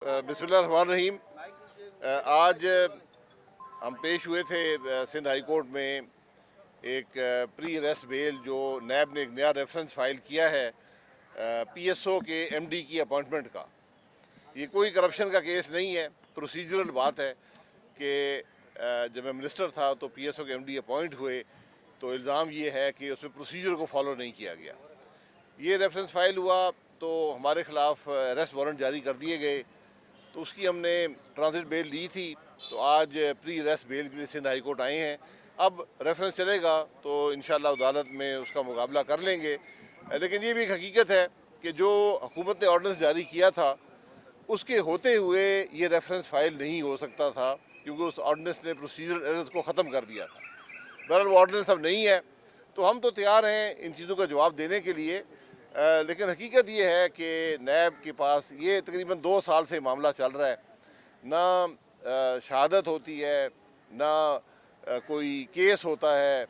बिस्मिल्लाहिर्रहमानिर्रहीम। आज हम पेश हुए थे सिंध हाई कोर्ट में एक प्री अरेस्ट बेल जो नैब ने एक नया रेफरेंस फाइल किया है पीएसओ के एमडी की अपॉइंटमेंट का। ये कोई करप्शन का केस नहीं है, प्रोसीजरल बात है कि जब मैं मिनिस्टर था तो पीएसओ के एमडी अपॉइंट हुए तो इल्ज़ाम ये है कि उसमें प्रोसीजर को फॉलो नहीं किया गया। ये रेफरेंस फाइल हुआ तो हमारे ख़िलाफ़ अरेस्ट वारंट जारी कर दिए गए, तो उसकी हमने ट्रांजिट बेल ली थी। तो आज प्री अरेस्ट बेल के लिए सिंध हाई कोर्ट आए हैं। अब रेफरेंस चलेगा तो इंशाल्लाह अदालत में उसका मुकाबला कर लेंगे। लेकिन ये भी एक हकीकत है कि जो हुकूमत ने ऑर्डिनेंस जारी किया था उसके होते हुए ये रेफरेंस फाइल नहीं हो सकता था, क्योंकि उस ऑर्डिनेंस ने प्रोसीजरल एरर्स को ख़त्म कर दिया था। बहरहाल वो ऑर्डिनेंस अब नहीं है, तो हम तो तैयार हैं इन चीज़ों का जवाब देने के लिए। लेकिन हकीकत ये है कि नैब के पास ये तकरीबन 2 साल से मामला चल रहा है, ना शहादत होती है, ना कोई केस होता है,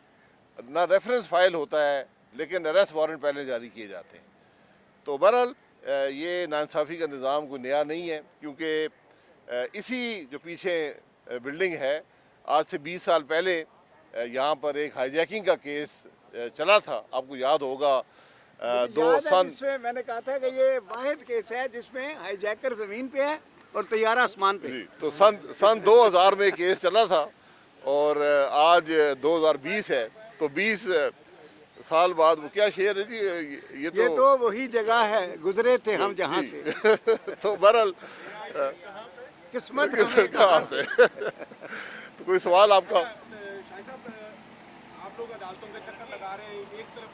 ना रेफरेंस फाइल होता है, लेकिन अरेस्ट वारंट पहले जारी किए जाते हैं। तो बहरहाल ये नाइंसाफ़ी का निज़ाम कोई नया नहीं है, क्योंकि इसी जो पीछे बिल्डिंग है आज से 20 साल पहले यहाँ पर एक हाईजैकिंग का केस चला था, आपको याद होगा। जिसमें मैंने कहा था कि ये वाहिद केस है जिसमें हाईजैकर जमीन पे है और तैयारा आसमान पे। जी, तो सन 2000 में केस चला था और आज 2020 है, तो 20 साल बाद वो क्या शेर है जी, ये तो वही जगह है, गुजरे थे हम जहाँ से। तो बहरहाल किस्मत कहाँ से। तो कोई सवाल आपका? आप लोग अदालतों के चक्कर लगा रहे हैं, एक तरफ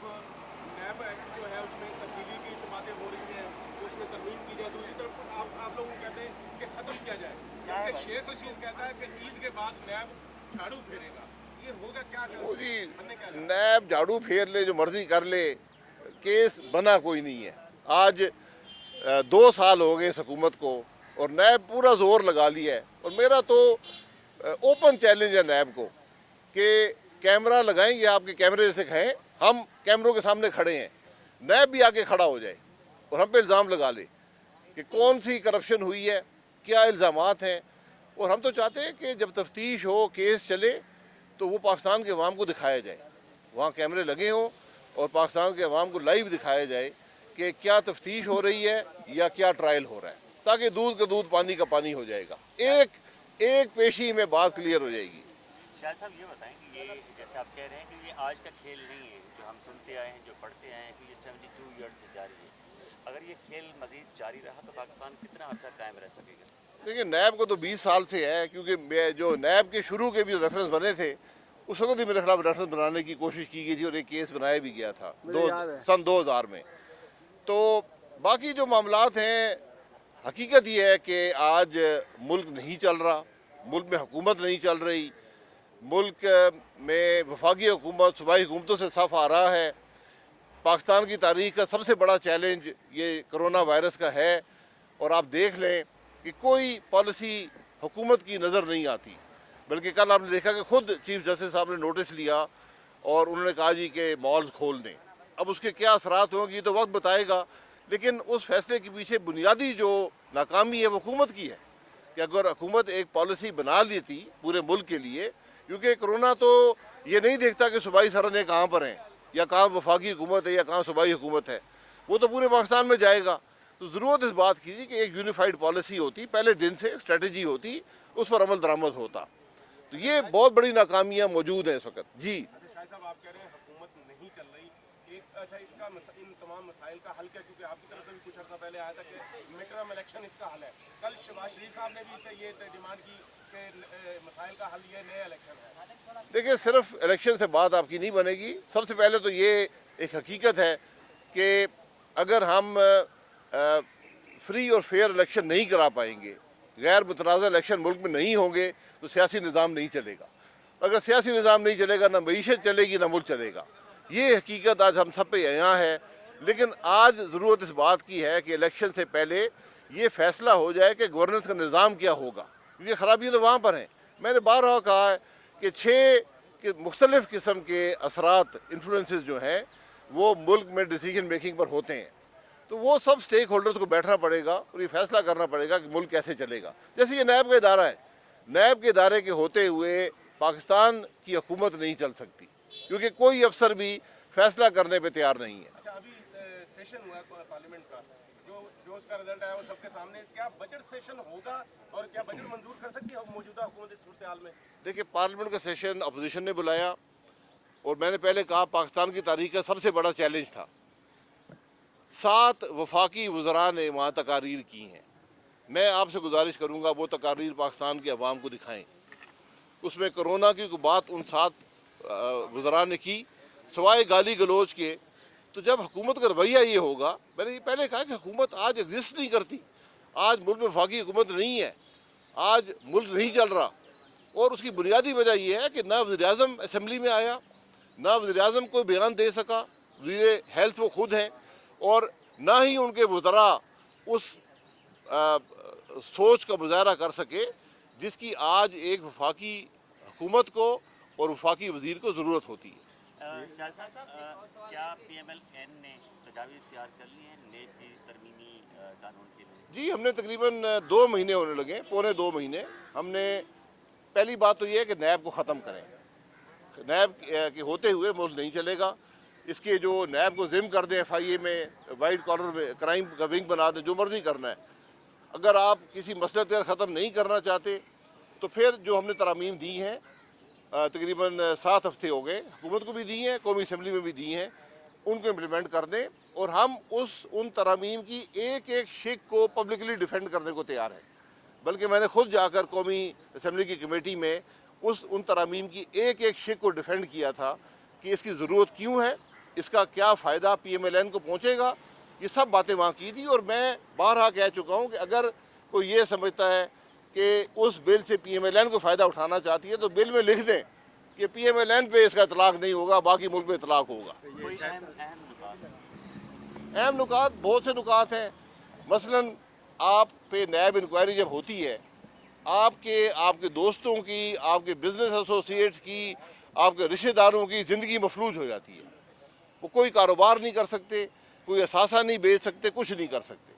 नैब एक्ट जो है उसमें तब्दीली की बातें हो रही हैं तो उसमें तरमीम की जाए, दूसरी तरफ आप लोग कहते हैं कि ख़त्म किया जाए, जबकि शेख रशीद कहता है कि ईद के बाद नैब झाड़ू फेरेगा। ये होगा क्या? जी, नैब झाड़ू फेर ले, जो मर्जी कर ले, केस बना कोई नहीं है। आज 2 साल हो गए इस हुकूमत को और नैब पूरा जोर लगा लिया है। और मेरा तो ओपन चैलेंज है नैब को कि कैमरा लगाएंगे, आपके कैमरे से कहें हम कैमरों के सामने खड़े हैं, नैब भी आके खड़ा हो जाए और हम पे इल्ज़ाम लगा ले कि कौन सी करप्शन हुई है, क्या इल्ज़ामात हैं। और हम तो चाहते हैं कि जब तफ्तीश हो, केस चले, तो वो पाकिस्तान के अवाम को दिखाया जाए, वहाँ कैमरे लगे हों और पाकिस्तान के अवाम को लाइव दिखाया जाए कि क्या तफ्तीश हो रही है या क्या ट्रायल हो रहा है, ताकि दूध का दूध पानी का पानी हो जाएगा। एक पेशी में बात क्लियर हो जाएगी। शाह साहब ये बताएं कि ये जैसे आप कह रहे हैं कि ये आज का खेल नहीं है, जो हम सुनते आए हैं, जो पढ़ते आए हैं कि ये 72 ईयर्स से जारी है। अगर ये खेल मजीद जारी रहा तो पाकिस्तान कितना अर्सा कायम रह सकेगा? देखिए, नैब को तो 20 साल से है, क्योंकि जो नैब के शुरू के भी रेफरेंस बने थे उस वक्त ही मेरे खिलाफ रेफरेंस बनाने की कोशिश की गई थी और एक केस बनाया भी गया था सन 2000 में। तो बाकी जो मामलात हैं, हकीकत ये है कि आज मुल्क नहीं चल रहा, मुल्क में हुकूमत नहीं चल रही, मुल्क में वफाकी हुकूमत सूबाई हुकूमतों से साफ आ रहा है। पाकिस्तान की तारीख का सबसे बड़ा चैलेंज ये कोरोना वायरस का है और आप देख लें कि कोई पॉलिसी हुकूमत की नज़र नहीं आती। बल्कि कल आपने देखा कि खुद चीफ जस्टिस साहब ने नोटिस लिया और उन्होंने कहा जी कि मॉल्स खोल दें। अब उसके क्या असरात होंगे तो वक्त बताएगा, लेकिन उस फैसले के पीछे बुनियादी जो नाकामी है वो हुकूमत की है कि अगर हुकूमत एक पॉलिसी बना लेती पूरे मुल्क के लिए, क्योंकि कोरोना तो ये नहीं देखता कि सूबाई सरहदें कहाँ पर हैं या कहाँ वफाकी हुकूमत है या कहाँ सूबाई हुकूमत है, वो तो पूरे पाकिस्तान में जाएगा। तो ज़रूरत इस बात की थी कि एक यूनिफाइड पॉलिसी होती, पहले दिन से स्ट्रेटजी होती, उस पर अमल दरामद होता। तो ये बहुत बड़ी नाकामियाँ मौजूद हैं इस वक्त। जी शाह साहब, आप कह रहे हैं हुकूमत नहीं चल रही, अच्छा इसका इन तमाम मसाइल का हल क्या? क्योंकि आपकी तरफ से भी कुछ अर्सा पहले आया था कि मिड टर्म इलेक्शन इसका हल है। कल शहबाज शरीफ साहब ने भी ये डिमांड की कि मसाइल का हल ये नया इलेक्शन है। देखिए, सिर्फ इलेक्शन से बात आपकी नहीं बनेगी। सबसे पहले तो ये एक हकीकत है कि अगर हम फ्री और फेयर इलेक्शन नहीं करा पाएंगे, गैर मुतनाज़ा इलेक्शन मुल्क में नहीं होंगे, तो सियासी निज़ाम नहीं चलेगा। अगर सियासी निज़ाम नहीं चलेगा, ना मईशत चलेगी, ना मुल्क चलेगा। ये हकीकत आज हम सब पे यहाँ है। लेकिन आज ज़रूरत इस बात की है कि इलेक्शन से पहले ये फैसला हो जाए कि गवर्नेंस का निज़ाम क्या होगा, क्योंकि ख़राबियाँ तो वहाँ पर हैं। मैंने बारहा कहा है कि 6 मुख्तलिफ़ किस्म के असरात, इन्फ्लुएंसेस जो हैं वो मुल्क में डिसीजन मेकिंग पर होते हैं। تو وہ سب سٹیک ہولڈرز کو بیٹھنا پڑے گا اور یہ فیصلہ کرنا پڑے گا کہ ملک کیسے چلے گا. جیسے یہ نیب کا ادارہ ہے, نیب کے ادارے کے ہوتے ہوئے پاکستان کی حکومت نہیں چل سکتی, کیونکہ کوئی افسر بھی فیصلہ کرنے پہ تیار نہیں ہے. اچھا, ابھی سیشن ہوا پارلیمنٹ کا, جو اس کا رزلٹ آیا وہ سب کے سامنے, کیا بجٹ سیشن ہوگا اور کیا بجٹ منظور کر سکتی ہے موجودہ حکومت اس صورتحال میں؟ دیکھیں, پارلیمنٹ کا سیشن اپوزیشن نے بلایا, اور میں نے پہلے کہا پاکستان کی تاریخ کا سب سے بڑا چیلنج تھا. 7 وفاقی وزراء نے وہاں تقاریر کی ہیں. میں آپ سے گزارش کروں گا وہ تقاریر پاکستان کے عوام کو دکھائیں. اس میں کرونا کی کوئی بات ان 7 وزراء نے کی سوائے گالی گلوچ کے. تو جب حکومت کا رویہ یہ ہوگا, میں نے یہ پہلے کہا کہ حکومت آج ایگزسٹ نہیں کرتی, آج ملک میں وفاقی حکومت نہیں ہے, آج ملک نہیں چل رہا. اور اس کی بنیادی وجہ یہ ہے کہ نہ وزیر اعظم اسمبلی میں آیا, نہ وزیر اعظم کوئی بیان دے سکا, وزیر ہیلتھ وہ خود ہیں, اور نہ ہی ان کے وزراء اس سوچ کا مظاہرہ کر سکے جس کی آج ایک وفاقی حکومت کو اور وفاقی وزیر کو ضرورت ہوتی ہے. شاہ صاحب, کیا پی ایم ایل این نے تجاویز تیار کر لی ہیں نیب کی ترمیمی قانون کے لیے؟ جی, ہم نے تقریباً 2 مہینے ہونے لگے, پونے 2 مہینے. ہم نے پہلی بات تو یہ ہے کہ نیب کو ختم کریں. نیب کے ہوتے ہوئے ملک نہیں چلے گا. اس کے جو نیب کو ضم کر دیں, ایف آئی اے میں وائٹ کالر میں کرائم کا ونگ بنا دیں, جو مرضی کرنا ہے. اگر آپ کسی مسئلہ تیر ختم نہیں کرنا چاہتے تو پھر جو ہم نے ترامیم دی ہیں, تقریباً 7 ہفتے ہو گئے, حکومت کو بھی دی ہیں, قومی اسمبلی میں بھی دی ہیں, ان کو امپلیمنٹ کر دیں. اور ہم ان ترامیم کی ایک ایک شق کو پبلکلی ڈیفینڈ کرنے کو تیار ہیں. بلکہ میں نے خود جا کر قومی اسمبلی کی کمیٹی میں ان ترامیم کی ایک ایک شق کو ڈیفینڈ کیا تھا کہ اس کی ضرورت کیوں ہے, اس کا کیا فائدہ پی ایم ایل این کو پہنچے گا. یہ سب باتیں وہاں کی تھی. اور میں بارہا کہہ چکا ہوں کہ اگر کوئی یہ سمجھتا ہے کہ اس بل سے پی ایم ایل این کو فائدہ اٹھانا چاہتی ہے تو بل میں لکھ دیں کہ پی ایم ایل این پہ اس کا اطلاق نہیں ہوگا, باقی ملک میں اطلاق ہوگا. کوئی اہم نکات, بہت سے نکات ہیں. مثلاً آپ پہ نیب انکوائری جب ہوتی ہے, آپ کے دوستوں کی, آپ کے بزنس ایسوسیٹس کی, آپ کے رشتہ داروں کی زندگی مفلوج ہو جاتی ہے. وہ کوئی کاروبار نہیں کر سکتے, کوئی اثاثہ نہیں بیچ سکتے, کچھ نہیں کر سکتے.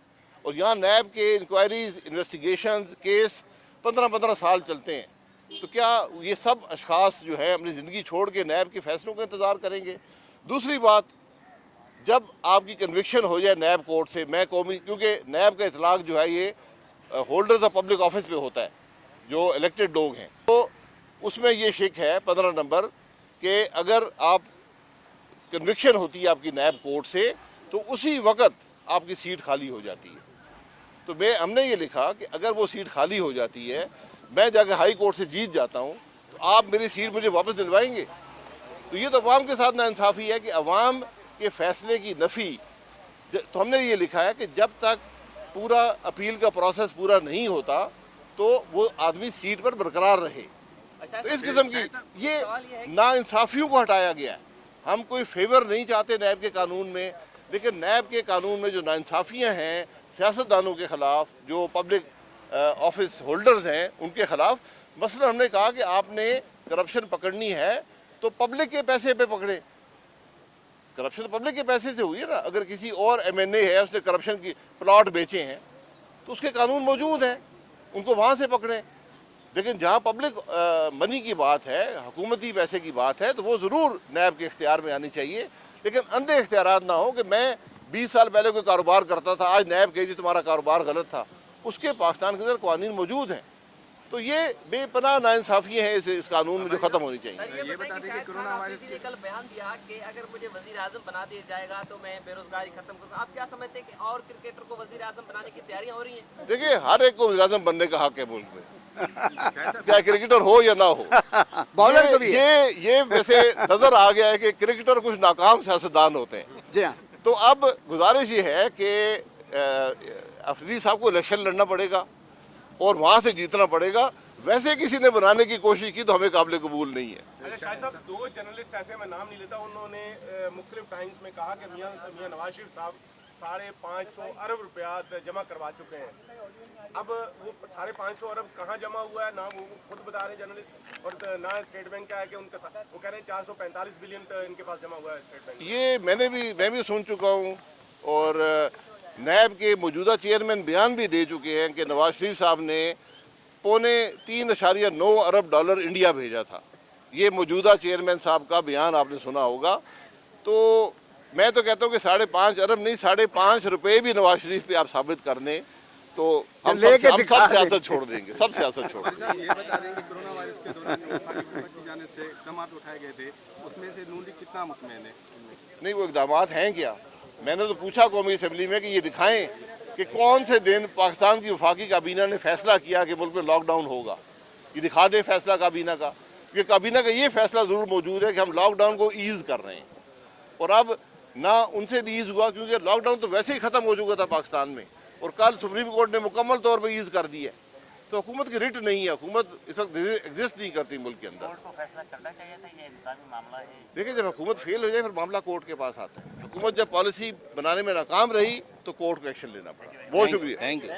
اور یہاں نیب کے انکوائریز, انویسٹیگیشنز, کیس 15-15 سال چلتے ہیں. تو کیا یہ سب اشخاص جو ہیں اپنی زندگی چھوڑ کے نیب کے فیصلوں کا انتظار کریں گے؟ دوسری بات, جب آپ کی کنوکشن ہو جائے نیب کورٹ سے, کیونکہ نیب کا اطلاق جو ہے یہ ہولڈرز آف پبلک آفس پہ ہوتا ہے جو الیکٹڈ لوگ ہیں, تو اس میں یہ شک ہے 15 نمبر کہ اگر آپ کنوکشن ہوتی ہے آپ کی نیب کورٹ سے تو اسی وقت آپ کی سیٹ خالی ہو جاتی ہے. تو ہم نے یہ لکھا کہ اگر وہ سیٹ خالی ہو جاتی ہے, میں جا کے ہائی کورٹ سے جیت جاتا ہوں, تو آپ میری سیٹ مجھے واپس دلوائیں گے؟ تو یہ تو عوام کے ساتھ ناانصافی ہے کہ عوام کے فیصلے کی نفی. تو ہم نے یہ لکھا ہے کہ جب تک پورا اپیل کا پروسیس پورا نہیں ہوتا تو وہ آدمی سیٹ پر برقرار رہے. تو اس قسم کی یہ ناانصافیوں کو ہٹایا گیا ہے. ہم کوئی فیور نہیں چاہتے نیب کے قانون میں, لیکن نیب کے قانون میں جو ناانصافیاں ہیں سیاستدانوں کے خلاف, جو پبلک آفس ہولڈرز ہیں ان کے خلاف, مثلا ہم نے کہا کہ آپ نے کرپشن پکڑنی ہے تو پبلک کے پیسے پہ پکڑے. کرپشن تو پبلک کے پیسے سے ہوئی ہے نا. اگر کسی اور ایم این اے ہے, اس نے کرپشن کی پلاٹ بیچے ہیں تو اس کے قانون موجود ہیں, ان کو وہاں سے پکڑیں. لیکن جہاں پبلک منی کی بات ہے, حکومتی پیسے کی بات ہے, تو وہ ضرور نیب کے اختیار میں آنی چاہیے. لیکن اندھے اختیارات نہ ہوں کہ میں 20 سال پہلے کوئی کاروبار کرتا تھا, آج نیب کہے جی تمہارا کاروبار غلط تھا. اس کے پاکستان کے اندر قوانین موجود ہیں. تو یہ بے پناہ ناانصافیاں ہیں اس قانون میں جو ختم ہونی چاہیے. یہ بتا دیں کہ کرونا وائرس نے کل بیان دیا کہ اگر مجھے وزیر اعظم بنا دیا جائے گا تو میں بے روزگاری ختم کروں. آپ کیا سمجھتے ہیں کہ اور کرکٹر کو وزیر اعظم بنانے کی تیاریاں ہو رہی ہیں؟ دیکھیں, ہر ایک کو وزیر اعظم بننے کا حق ہے ملک میں, کیا کرکٹر ہو یا نہ ہو. بالر کو بھی یہ ویسے نظر آ گیا ہے کہ کرکٹر کچھ ناکام سیاستدان ہوتے ہیں. جی ہاں. تو اب گزارش یہ ہے کہ افریدی صاحب کو الیکشن لڑنا پڑے گا اور وہاں سے جیتنا پڑے گا. ویسے کسی نے بنانے کی کوشش کی تو ہمیں قابل قبول نہیں ہے. اچھا شاہد صاحب, 2 جرنلسٹ ایسے, میں نام نہیں لیتا, انہوں نے مختلف ٹائمز میں کہا کہ میاں نواز شریف صاحب 550 ارب روپیہ جمع کروا چکے ہیں. اب وہ 550 ارب کہاں جمع ہوا ہے, نہ وہ خود بتا رہے ہیں جرنلسٹ, اور نہ اسٹیٹ بینک کا ہے کہ ان کا, وہ کہہ رہے ہیں 445 بلین ان کے پاس جمع ہوا ہے اسٹیٹ بینک. یہ میں بھی سن چکا ہوں, اور नैब के मौजूदा चेयरमैन बयान भी दे चुके हैं कि नवाज शरीफ साहब ने $3.9 अरब इंडिया भेजा था। ये मौजूदा चेयरमैन साहब का बयान आपने सुना होगा। तो मैं तो कहता हूँ कि 5.5 अरब नहीं, 5.5 रुपए भी नवाज शरीफ पे आप साबित कर दें तो हम लेके सब दिखा दें। सियासत छोड़ देंगे, सब सियासत छोड़ देंगे। साहब ये बता दें कि कोरोना वायरस के दौरान जो वफाकी हुकूमत की जानिब से इक़दाम उठाए गए थे उसमें से नून लीग कितना मुतमईन है इनमें? नहीं, वो इक़दामात हैं क्या? मैंने तो पूछा कौमी असम्बली में कि ये दिखाएं कि कौन से दिन पाकिस्तान की वफाकी काबीना ने फैसला किया कि मुल्क में लॉकडाउन होगा। ये दिखा दे फैसला काबीना का, क्योंकि काबीना का ये फैसला ज़रूर मौजूद है कि हम लॉकडाउन को ईज़ कर रहे हैं, और अब ना उनसे ईज़ हुआ क्योंकि लॉकडाउन तो वैसे ही ख़त्म हो चुका था पाकिस्तान में, और कल सुप्रीम कोर्ट ने मुकम्मल तौर पर ईज़ कर दी है। तो हुकूमत की रिट नहीं है, हुकूमत इस वक्त एग्जिस्ट नहीं करती मुल्क के अंदर। कोर्ट को फैसला करना चाहिए था, ये इंसानी मामला है। देखिए, जब हुकूमत फेल हो जाए फिर मामला कोर्ट के पास आता है। हुकूमत जब पॉलिसी बनाने में नाकाम रही तो कोर्ट को एक्शन लेना पड़ा। बहुत शुक्रिया। Thank you.